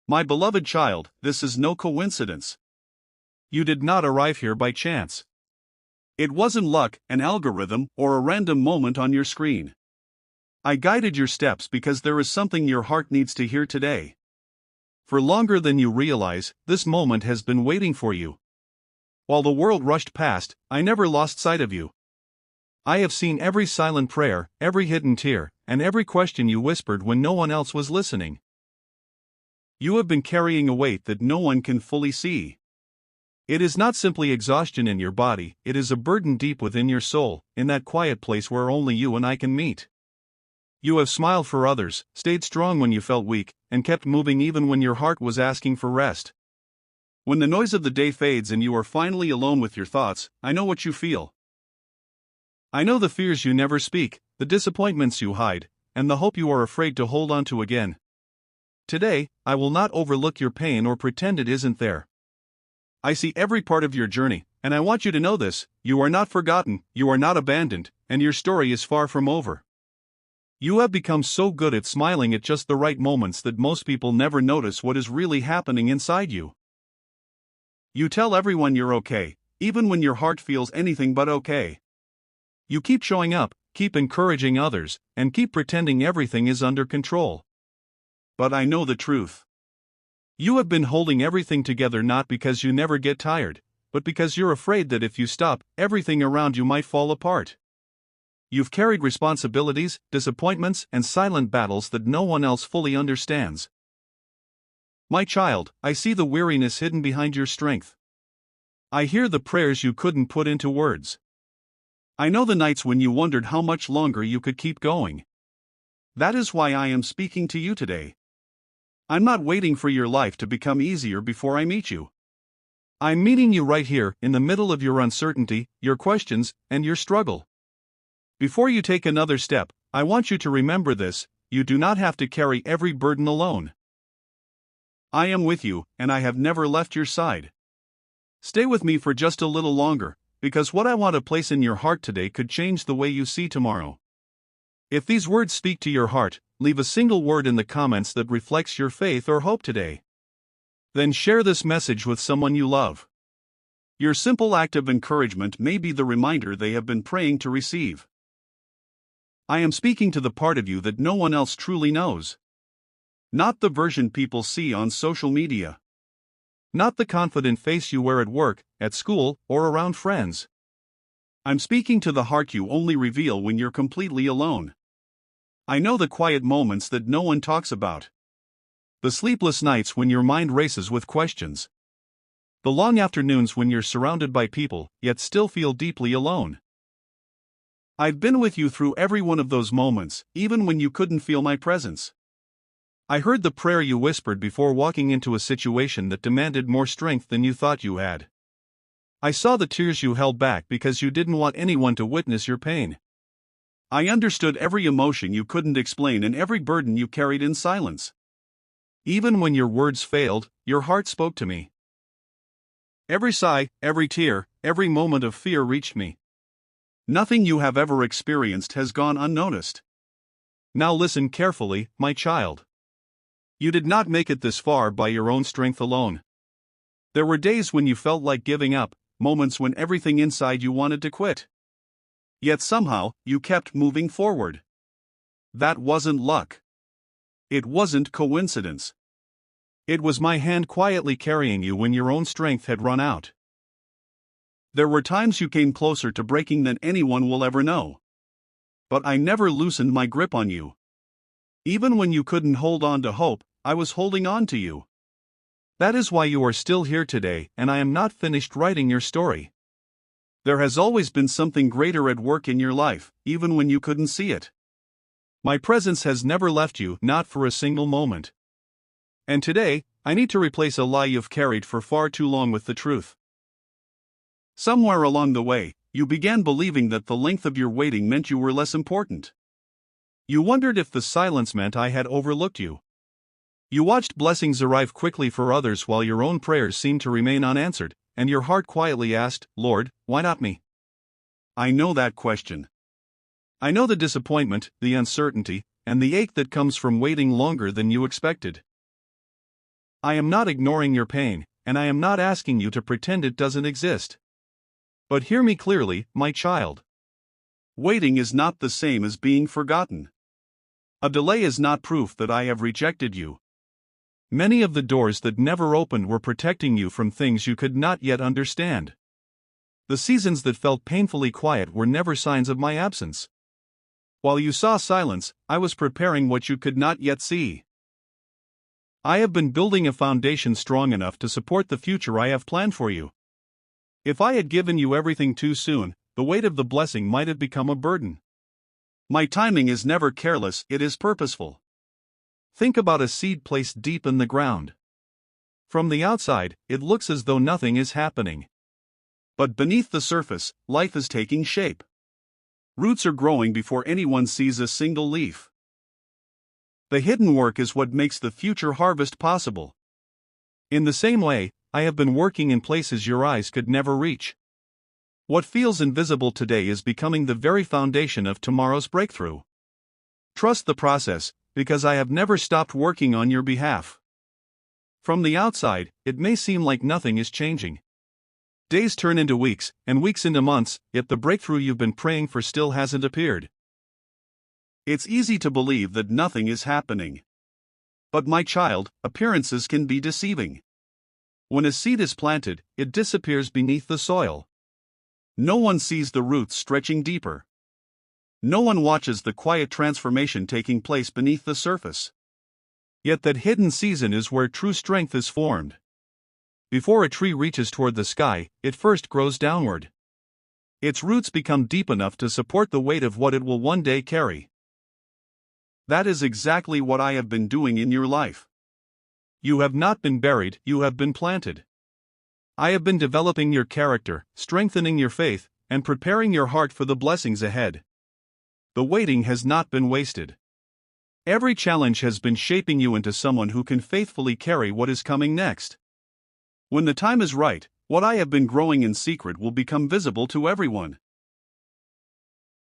My beloved child, this is no coincidence. You did not arrive here by chance. It wasn't luck, an algorithm, or a random moment on your screen. I guided your steps because there is something your heart needs to hear today. For longer than you realize, this moment has been waiting for you. While the world rushed past, I never lost sight of you. I have seen every silent prayer, every hidden tear, and every question you whispered when no one else was listening. You have been carrying a weight that no one can fully see. It is not simply exhaustion in your body, it is a burden deep within your soul, in that quiet place where only you and I can meet. You have smiled for others, stayed strong when you felt weak, and kept moving even when your heart was asking for rest. When the noise of the day fades and you are finally alone with your thoughts, I know what you feel. I know the fears you never speak, the disappointments you hide, and the hope you are afraid to hold on to again. Today, I will not overlook your pain or pretend it isn't there. I see every part of your journey, and I want you to know this: you are not forgotten, you are not abandoned, and your story is far from over. You have become so good at smiling at just the right moments that most people never notice what is really happening inside you. You tell everyone you're okay, even when your heart feels anything but okay. You keep showing up, keep encouraging others, and keep pretending everything is under control. But I know the truth. You have been holding everything together not because you never get tired, but because you're afraid that if you stop, everything around you might fall apart. You've carried responsibilities, disappointments, and silent battles that no one else fully understands. My child, I see the weariness hidden behind your strength. I hear the prayers you couldn't put into words. I know the nights when you wondered how much longer you could keep going. That is why I am speaking to you today. I'm not waiting for your life to become easier before I meet you. I'm meeting you right here, in the middle of your uncertainty, your questions, and your struggle. Before you take another step, I want you to remember this: you do not have to carry every burden alone. I am with you, and I have never left your side. Stay with me for just a little longer, because what I want to place in your heart today could change the way you see tomorrow. If these words speak to your heart, leave a single word in the comments that reflects your faith or hope today. Then share this message with someone you love. Your simple act of encouragement may be the reminder they have been praying to receive. I am speaking to the part of you that no one else truly knows. Not the version people see on social media. Not the confident face you wear at work, at school, or around friends. I'm speaking to the heart you only reveal when you're completely alone. I know the quiet moments that no one talks about. The sleepless nights when your mind races with questions. The long afternoons when you're surrounded by people, yet still feel deeply alone. I've been with you through every one of those moments, even when you couldn't feel my presence. I heard the prayer you whispered before walking into a situation that demanded more strength than you thought you had. I saw the tears you held back because you didn't want anyone to witness your pain. I understood every emotion you couldn't explain and every burden you carried in silence. Even when your words failed, your heart spoke to me. Every sigh, every tear, every moment of fear reached me. Nothing you have ever experienced has gone unnoticed. Now listen carefully, my child. You did not make it this far by your own strength alone. There were days when you felt like giving up, moments when everything inside you wanted to quit. Yet somehow, you kept moving forward. That wasn't luck. It wasn't coincidence. It was my hand quietly carrying you when your own strength had run out. There were times you came closer to breaking than anyone will ever know. But I never loosened my grip on you. Even when you couldn't hold on to hope, I was holding on to you. That is why you are still here today, and I am not finished writing your story. There has always been something greater at work in your life, even when you couldn't see it. My presence has never left you, not for a single moment. And today, I need to replace a lie you've carried for far too long with the truth. Somewhere along the way, you began believing that the length of your waiting meant you were less important. You wondered if the silence meant I had overlooked you. You watched blessings arrive quickly for others while your own prayers seemed to remain unanswered, and your heart quietly asked, "Lord, why not me?" I know that question. I know the disappointment, the uncertainty, and the ache that comes from waiting longer than you expected. I am not ignoring your pain, and I am not asking you to pretend it doesn't exist. But hear me clearly, my child. Waiting is not the same as being forgotten. A delay is not proof that I have rejected you. Many of the doors that never opened were protecting you from things you could not yet understand. The seasons that felt painfully quiet were never signs of my absence. While you saw silence, I was preparing what you could not yet see. I have been building a foundation strong enough to support the future I have planned for you. If I had given you everything too soon, the weight of the blessing might have become a burden. My timing is never careless, it is purposeful. Think about a seed placed deep in the ground. From the outside, it looks as though nothing is happening. But beneath the surface, life is taking shape. Roots are growing before anyone sees a single leaf. The hidden work is what makes the future harvest possible. In the same way, I have been working in places your eyes could never reach. What feels invisible today is becoming the very foundation of tomorrow's breakthrough. Trust the process, because I have never stopped working on your behalf. From the outside, it may seem like nothing is changing. Days turn into weeks, and weeks into months, yet the breakthrough you've been praying for still hasn't appeared. It's easy to believe that nothing is happening. But my child, appearances can be deceiving. When a seed is planted, it disappears beneath the soil. No one sees the roots stretching deeper. No one watches the quiet transformation taking place beneath the surface. Yet that hidden season is where true strength is formed. Before a tree reaches toward the sky, it first grows downward. Its roots become deep enough to support the weight of what it will one day carry. That is exactly what I have been doing in your life. You have not been buried, you have been planted. I have been developing your character, strengthening your faith, and preparing your heart for the blessings ahead. The waiting has not been wasted. Every challenge has been shaping you into someone who can faithfully carry what is coming next. When the time is right, what I have been growing in secret will become visible to everyone.